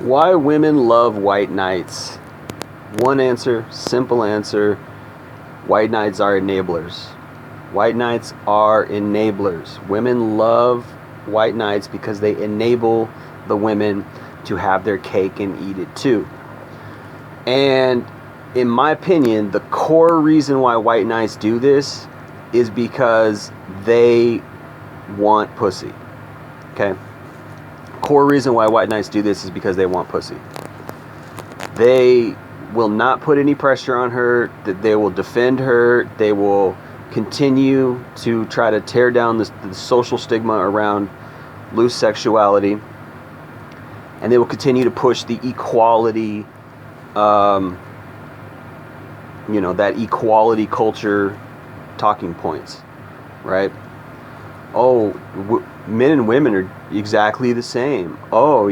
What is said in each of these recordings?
Why women love white knights? One answer, simple answer. White knights are enablers. White knights are enablers. Women love white knights because they enable the women to have their cake and eat it too. And in my opinion, the core reason why white knights do this is because they want pussy. Okay? Core reason why white knights do this is because they want pussy. They will not put any pressure on her. They will defend her. They will continue to try to tear down the social stigma around loose sexuality. And they will continue to push the equality, that equality culture talking points, right? Oh, men and women are exactly the same. Oh,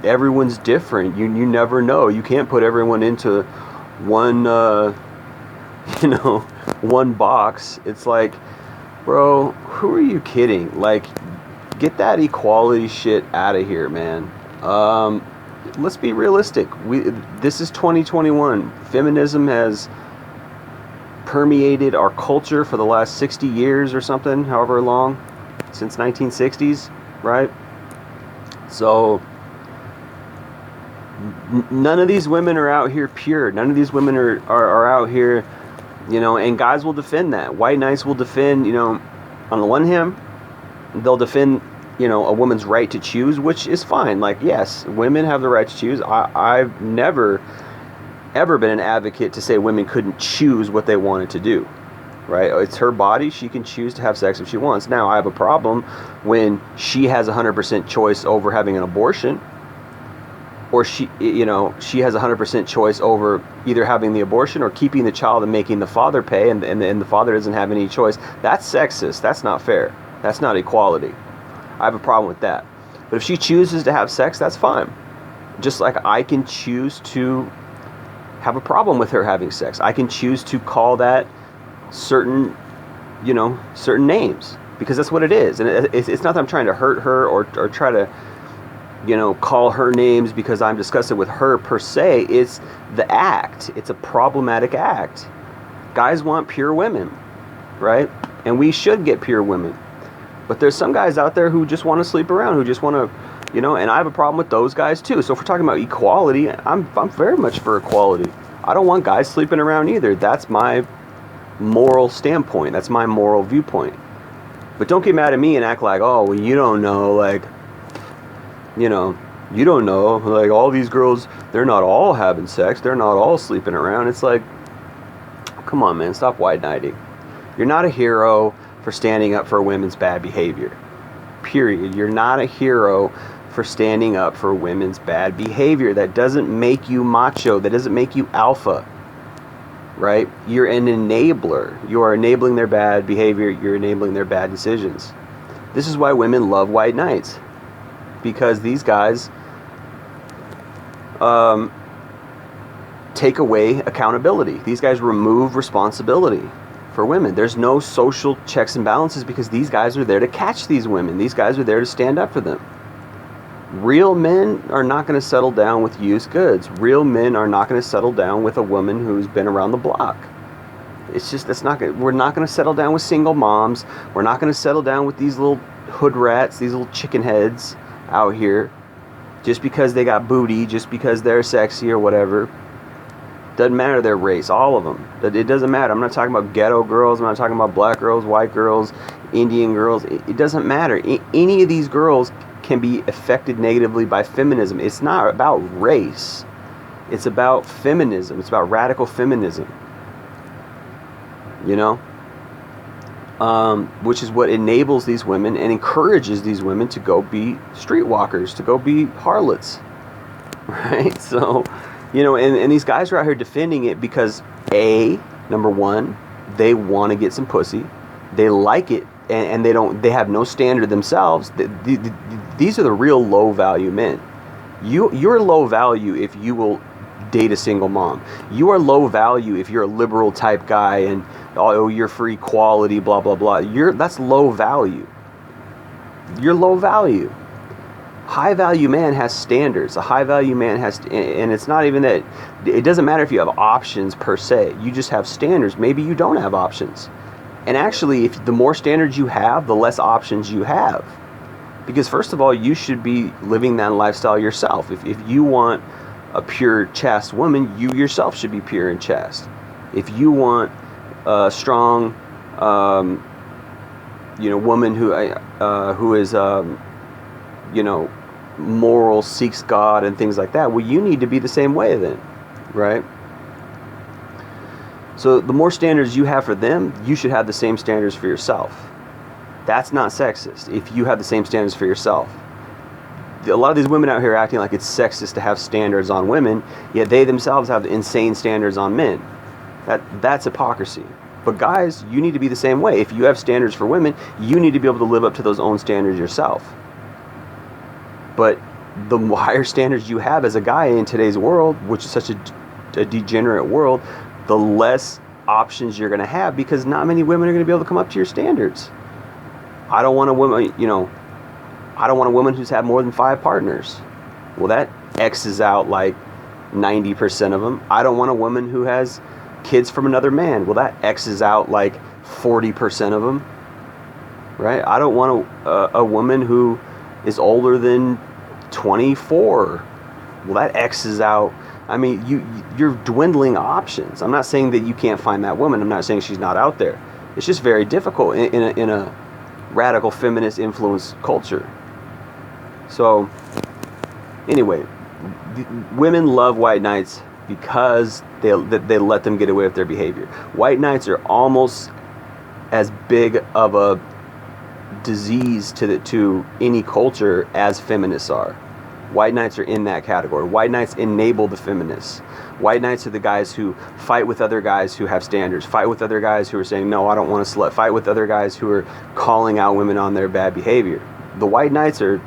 everyone's different. You never know. You can't put everyone into one, one box. It's like, bro, who are you kidding? Like, get that equality shit out of here, man. Let's be realistic. This is 2021. Feminism has permeated our culture for the last 60 years or something, however long, since 1960s, right? So none of these women are out here pure. None of these women are out here, and guys will defend that. White knights will defend, on the one hand, they'll defend, a woman's right to choose, which is fine. Like, yes, women have the right to choose. I've never ever been an advocate to say women couldn't choose what they wanted to do, right? It's her body. She can choose to have sex if she wants. Now, I have a problem when she has 100% choice over having an abortion, or she has 100% choice over either having the abortion or keeping the child and making the father pay, and the father doesn't have any choice. That's sexist. That's not fair. That's not equality. I have a problem with that. But if she chooses to have sex, that's fine. Just like I can choose to have a problem with her having sex. I can choose to call that certain names, because that's what it is. And it's not that I'm trying to hurt her or try to, call her names because I'm disgusted with her per se. It's the act. It's a problematic act. Guys want pure women, right? And we should get pure women. But there's some guys out there who just want to sleep around, who just want to, and I have a problem with those guys too. So if we're talking about equality, I'm very much for equality. I don't want guys sleeping around either. That's my moral standpoint. That's my moral viewpoint. But don't get mad at me and act like, oh, well, you don't know, like, you don't know, like, all these girls, they're not all having sex. They're not all sleeping around. It's like, come on, man, stop white knighting. You're not a hero for standing up for women's bad behavior. Period. You're not a hero for standing up for women's bad behavior. That doesn't make you macho. That doesn't make you alpha. Right? You're an enabler. You are enabling their bad behavior. You're enabling their bad decisions. This is why women love white knights. Because these guys take away accountability. These guys remove responsibility for women. There's no social checks and balances because these guys are there to catch these women. These guys are there to stand up for them. Real men are not going to settle down with used goods. Real men are not going to settle down with a woman who's been around the block. It's just, we're not going to settle down with single moms. We're not going to settle down with these little hood rats, these little chicken heads out here, just because they got booty, just because they're sexy or whatever. Doesn't matter their race, all of them. It doesn't matter. I'm not talking about ghetto girls. I'm not talking about black girls, white girls, Indian girls. It doesn't matter. Any of these girls can be affected negatively by feminism. It's not about race. It's about feminism. It's about radical feminism. Which is what enables these women and encourages these women to go be streetwalkers, to go be harlots. Right? So, and these guys are out here defending it because number one, they want to get some pussy. They like it, and they have no standard themselves. These are the real low value men. You're low value if you will date a single mom. You are low value if you're a liberal type guy and you're for equality, blah blah blah. That's low value. You're low value. High value man has standards. A high value man has, and it's not even that, it doesn't matter if you have options per se. You just have standards. Maybe you don't have options. And actually, if the more standards you have, the less options you have. Because first of all, you should be living that lifestyle yourself. If you want a pure, chaste woman, you yourself should be pure and chaste. If you want a strong, woman who is, moral, seeks God and things like that, well, you need to be the same way then, right? So the more standards you have for them, you should have the same standards for yourself. That's not sexist if you have the same standards for yourself. A lot of these women out here are acting like it's sexist to have standards on women, yet they themselves have insane standards on men. That's hypocrisy. But guys, you need to be the same way. If you have standards for women, you need to be able to live up to those own standards yourself. But the higher standards you have as a guy in today's world, which is such a degenerate world, the less options you're going to have, because not many women are going to be able to come up to your standards. I don't want a woman, I don't want a woman who's had more than 5 partners. Well, that X's out like 90% of them. I don't want a woman who has kids from another man. Well, that X's out like 40% of them, right? I don't want a woman who is older than 24. Well, that X's out. I mean, you're dwindling options. I'm not saying that you can't find that woman. I'm not saying she's not out there. It's just very difficult in a radical feminist influence culture. So anyway, women love white knights because they let them get away with their behavior. White knights are almost as big of a disease to any culture as feminists are. White knights are in that category. White knights enable the feminists. White knights are the guys who fight with other guys who have standards, fight with other guys who are saying, no, I don't want to slut, fight with other guys who are calling out women on their bad behavior. The white knights are,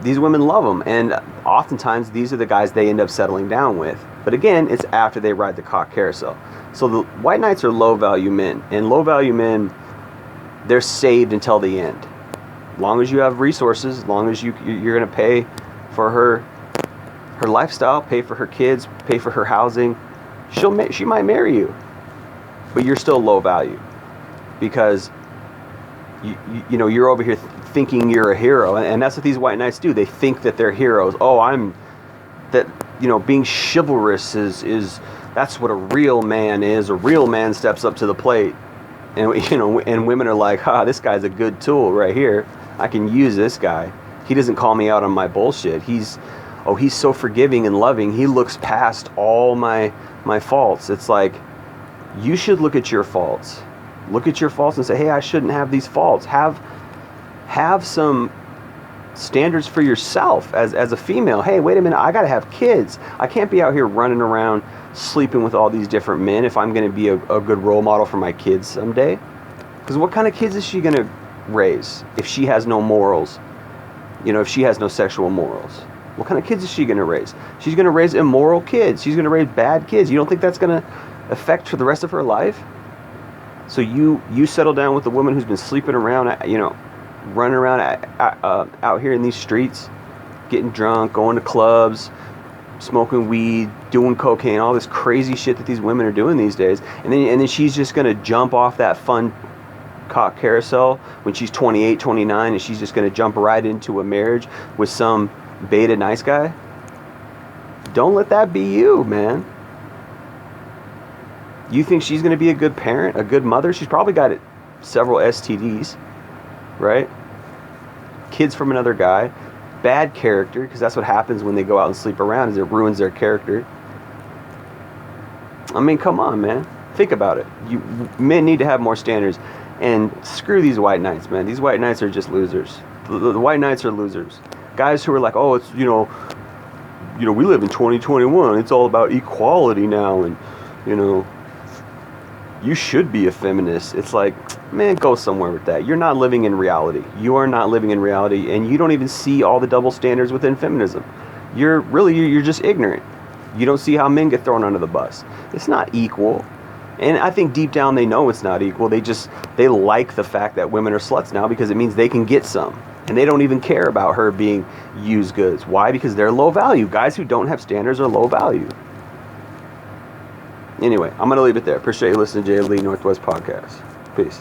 these women love them, and oftentimes these are the guys they end up settling down with. But again, it's after they ride the cock carousel. So the white knights are low value men, and low value men, they're saved until the end. As long as you have resources, as long as you're going to pay for her lifestyle, pay for her kids, pay for her housing, she might marry you, but you're still low value because you're over here thinking you're a hero, and that's what these white knights do. They think that they're heroes. Being chivalrous is that's what a real man is. A real man steps up to the plate, and women are like, this guy's a good tool right here. I can use this guy. He doesn't call me out on my bullshit. He's so forgiving and loving. He looks past all my faults. It's like, you should look at your faults. Look at your faults and say, hey, I shouldn't have these faults. Have some standards for yourself as a female. Hey, wait a minute, I gotta have kids. I can't be out here running around sleeping with all these different men if I'm gonna be a good role model for my kids someday. Because what kind of kids is she gonna raise if she has no morals? If she has no sexual morals, what kind of kids is she gonna raise? She's gonna raise immoral kids. She's gonna raise bad kids. You don't think that's gonna affect for the rest of her life? So you settle down with a woman who's been sleeping around, running around out here in these streets, getting drunk, going to clubs, smoking weed, doing cocaine, all this crazy shit that these women are doing these days. And then she's just going to jump off that fun cock carousel when she's 28, 29, and she's just going to jump right into a marriage with some beta nice guy. Don't let that be you, man. You think she's going to be a good parent, a good mother? She's probably got several STDs, right? Kids from another guy, bad character, because that's what happens when they go out and sleep around, is it ruins their character. I mean, come on, man. Think about it. Men need to have more standards. And screw these white knights, man. These white knights are just losers. The white knights are losers. Guys who are like, oh, it's, we live in 2021. It's all about equality now, and, you should be a feminist. It's like, man, go somewhere with that. You're not living in reality. You are not living in reality, and you don't even see all the double standards within feminism. You're just ignorant. You don't see how men get thrown under the bus. It's not equal. And I think deep down they know it's not equal. They like the fact that women are sluts now because it means they can get some. And they don't even care about her being used goods. Why? Because they're low value. Guys who don't have standards are low value. Anyway, I'm going to leave it there. Appreciate you listening to Jay Lee Northwest Podcast. Peace.